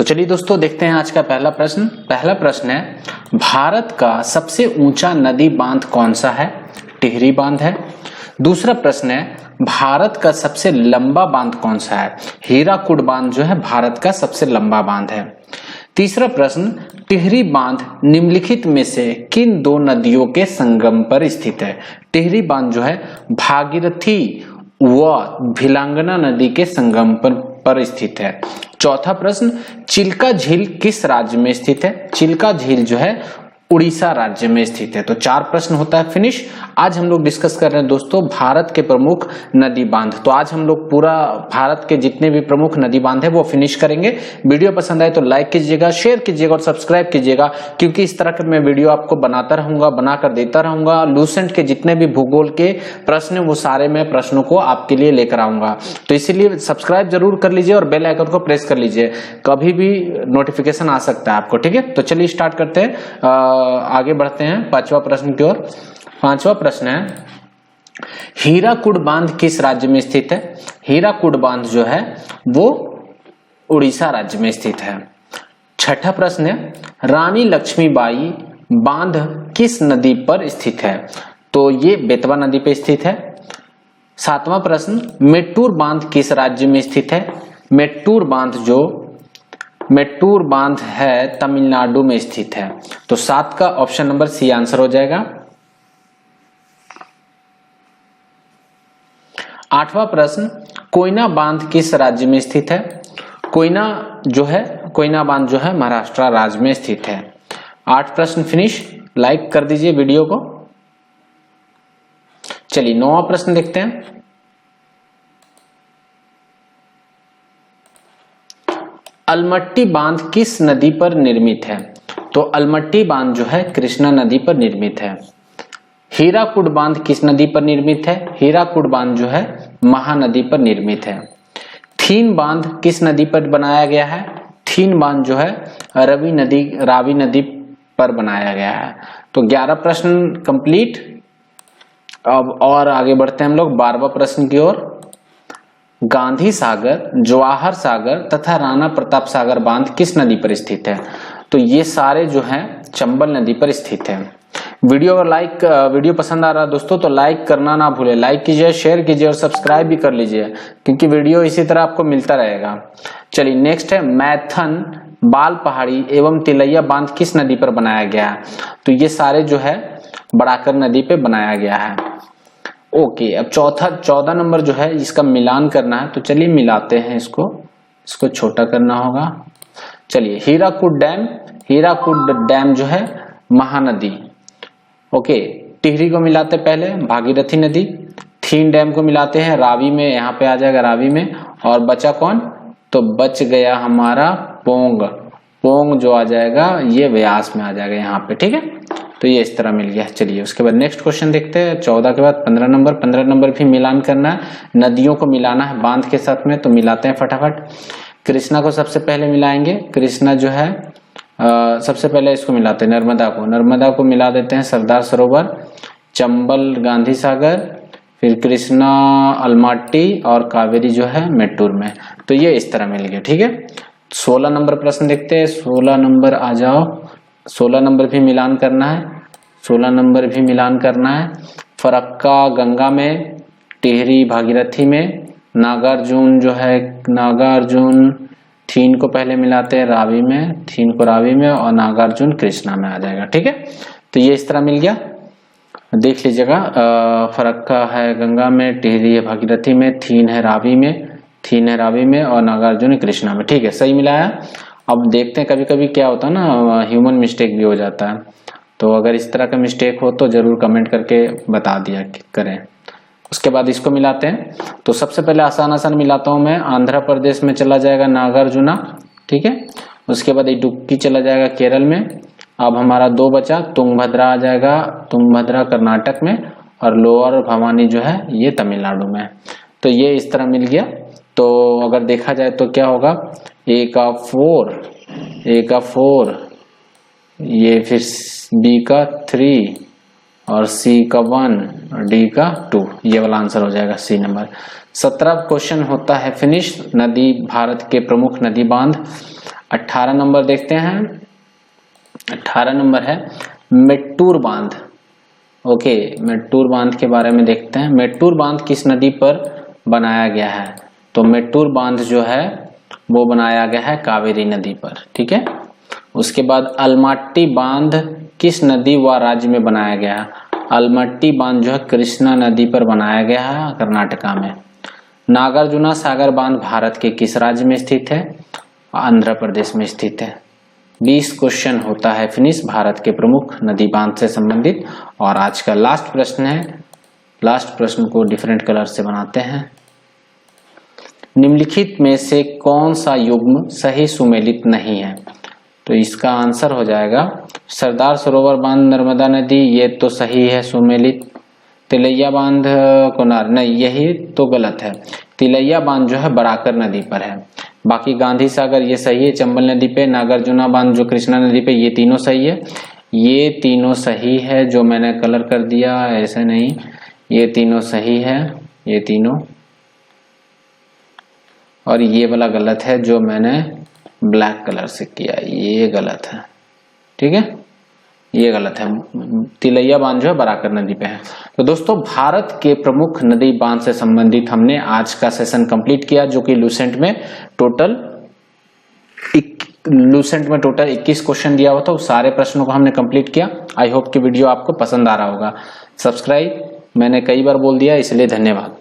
तो चलिए दोस्तों देखते हैं आज का पहला प्रश्न। पहला प्रश्न है, भारत का सबसे ऊंचा नदी बांध कौन सा है? टिहरी बांध है। दूसरा प्रश्न है, भारत का सबसे लंबा बांध कौन सा है? हीराकुड बांध जो है भारत का सबसे लंबा बांध है। तीसरा प्रश्न, टिहरी बांध निम्नलिखित में से किन दो नदियों के संगम पर स्थित है? टिहरी बांध जो है भागीरथी व भिलांगना नदी के संगम पर स्थित है। चौथा प्रश्न, चिल्का झील किस राज्य में स्थित है? चिल्का झील जो है उड़ीसा राज्य में स्थित है। तो 4 प्रश्न होता है फिनिश। आज हम लोग डिस्कस कर रहे हैं दोस्तों भारत के प्रमुख नदी बांध। तो आज हम लोग पूरा भारत के जितने भी प्रमुख नदी बांध है वो फिनिश करेंगे। वीडियो पसंद आए तो लाइक कीजिएगा, शेयर कीजिएगा और सब्सक्राइब कीजिएगा, क्योंकि इस तरह के मैं वीडियो आपको बनाता रहूंगा, बनाकर देता रहूंगा। लूसेंट के जितने भी भूगोल के प्रश्न वो सारे मैं प्रश्नों को आपके लिए लेकर आऊंगा। तो इसीलिए सब्सक्राइब जरूर कर लीजिए और बेल आइकन को प्रेस कर लीजिए, कभी भी नोटिफिकेशन आ सकता है आपको। ठीक है, तो चलिए स्टार्ट करते हैं, आगे बढ़ते हैं 5वां प्रश्न की ओर। 5वां प्रश्न है, हीराकुड बांध किस राज्य में स्थित है? हीराकुड बांध जो है वो उड़ीसा राज्य में स्थित है। 6ठा प्रश्न है, रानी लक्ष्मीबाई बांध किस नदी पर स्थित है? तो ये बेतवा नदी पर स्थित है। 7वां प्रश्न, मेट्टूर बांध किस राज्य में स्थित है? मेट्टूर बांध है तमिलनाडु में स्थित है। तो 7 का ऑप्शन नंबर सी आंसर हो जाएगा। 8वां प्रश्न, कोयना बांध किस राज्य में स्थित है? कोयना बांध जो है महाराष्ट्र राज्य में स्थित है। 8 प्रश्न फिनिश। लाइक कर दीजिए वीडियो को। चलिए 9वां प्रश्न देखते हैं। अलमट्टी बांध किस नदी पर निर्मित है? तो अलमट्टी बांध जो है कृष्णा नदी पर निर्मित है। हीराकुड बांध किस नदी पर निर्मित है? हीराकुड बांध जो है महानदी पर निर्मित है। थीन बांध किस नदी पर बनाया गया है? थीन बांध जो है रावी नदी पर बनाया गया है। तो 11 प्रश्न कंप्लीट। अब और आगे बढ़ते हैं हम लोग 12वां प्रश्न की ओर। गांधी सागर, जवाहर सागर तथा राणा प्रताप सागर बांध किस नदी पर स्थित है? तो ये सारे जो हैं चंबल नदी पर स्थित है। वीडियो पसंद आ रहा है दोस्तों तो लाइक करना ना भूले। लाइक कीजिए, शेयर कीजिए और सब्सक्राइब भी कर लीजिए, क्योंकि वीडियो इसी तरह आपको मिलता रहेगा। चलिए नेक्स्ट है, मैथन, बाल पहाड़ी एवं तिलैया बांध किस नदी पर बनाया गया है? तो ये सारे जो है बड़ाकर नदी पे बनाया गया है। ओके, अब 14 नंबर जो है इसका मिलान करना है। तो चलिए मिलाते हैं इसको छोटा करना होगा। चलिए, हीराकुड डैम जो है महानदी। ओके, टिहरी को मिलाते पहले भागीरथी नदी, थीन डैम को मिलाते हैं रावी में, यहाँ पे आ जाएगा रावी में। और बचा कौन? तो बच गया हमारा पोंग जो आ जाएगा ये व्यास में आ जाएगा यहाँ पे। ठीक है, तो ये इस तरह मिल गया। चलिए उसके बाद नेक्स्ट क्वेश्चन देखते हैं। 14 के बाद 15 नंबर भी मिलान करना है, नदियों को मिलाना है बांध के साथ में। तो मिलाते हैं फटाफट। कृष्णा को सबसे पहले मिलाएंगे। कृष्णा जो है सबसे पहले इसको मिलाते हैं नर्मदा को मिला देते हैं सरदार सरोवर, चंबल गांधी सागर, फिर कृष्णा अलमाटी और कावेरी जो है मेट्टूर में। तो ये इस तरह मिल गया। ठीक है, 16 नंबर प्रश्न देखते हैं। 16 नंबर आ जाओ। 16 नंबर भी मिलान करना है। फरक्का गंगा में, टिहरी भागीरथी में, नागार्जुन जो है थीन को पहले मिलाते हैं रावी में, और नागार्जुन कृष्णा में आ जाएगा। ठीक है, तो ये इस तरह मिल गया, देख लीजिएगा। फरक्का है गंगा में, टिहरी है भागीरथी में, थीन है रावी में और नागार्जुन कृष्णा में। ठीक है, सही मिलाया। अब देखते हैं कभी कभी क्या होता है ना, ह्यूमन मिस्टेक भी हो जाता है। तो अगर इस तरह का मिस्टेक हो तो जरूर कमेंट करके बता दिया करें। उसके बाद इसको मिलाते हैं। तो सबसे पहले आसान मिलाता हूं मैं। आंध्र प्रदेश में चला जाएगा नागार्जुना। ठीक है, उसके बाद इडुक्की चला जाएगा केरल में। अब हमारा 2 बचा, तुंगभद्रा आ जाएगा, तुंगभद्रा कर्नाटक में, और लोअर भवानी जो है ये तमिलनाडु में। तो ये इस तरह मिल गया। तो अगर देखा जाए तो क्या होगा, ए का 4, ये फिर बी का 3 और सी का 1 और डी का 2, ये वाला आंसर हो जाएगा सी नंबर। 17 क्वेश्चन होता है फिनिश। भारत के प्रमुख नदी बांध। 18 नंबर देखते हैं। 18 नंबर है मेट्टूर बांध। ओके, मेट्टूर बांध के बारे में देखते हैं। मेट्टूर बांध किस नदी पर बनाया गया है? तो मेट्टूर बांध जो है वो बनाया गया है कावेरी नदी पर, ठीक है। उसके बाद अलमट्टी बांध किस नदी व राज्य में बनाया गया है? अलमट्टी बांध जो है कृष्णा नदी पर बनाया गया है कर्नाटका में। नागार्जुना सागर बांध भारत के किस राज्य में स्थित है? आंध्र प्रदेश में स्थित है। 20 क्वेश्चन होता है फिनिश भारत के प्रमुख नदी बांध से संबंधित। और आज का लास्ट प्रश्न है, लास्ट प्रश्न को डिफरेंट कलर से बनाते हैं। निम्नलिखित में से कौन सा युग्म सही सुमेलित नहीं है? तो इसका आंसर हो जाएगा सरदार सरोवर बांध नर्मदा नदी, ये तो सही है सुमेलित। तिलैया बांध कोनार नहीं, यही तो गलत है। तिलैया बांध जो है बराकर नदी पर है। बाकी गांधी सागर ये सही है चंबल नदी पे। नागार्जुना बांध जो कृष्णा नदी पे, ये तीनों सही है। ये तीनों सही है जो मैंने कलर कर दिया, ऐसे नहीं, ये तीनों सही है, ये तीनों। और ये वाला गलत है जो मैंने ब्लैक कलर से किया, ये गलत है, ठीक है, ये गलत है। तिलैया बांध जो है बराकर नदी पे है। तो दोस्तों भारत के प्रमुख नदी बांध से संबंधित हमने आज का सेशन कंप्लीट किया, जो कि लूसेंट में टोटल 21 क्वेश्चन दिया हुआ था। उस सारे प्रश्नों को हमने कंप्लीट किया। आई होप कि वीडियो आपको पसंद आ रहा होगा। सब्सक्राइब मैंने कई बार बोल दिया, इसलिए धन्यवाद।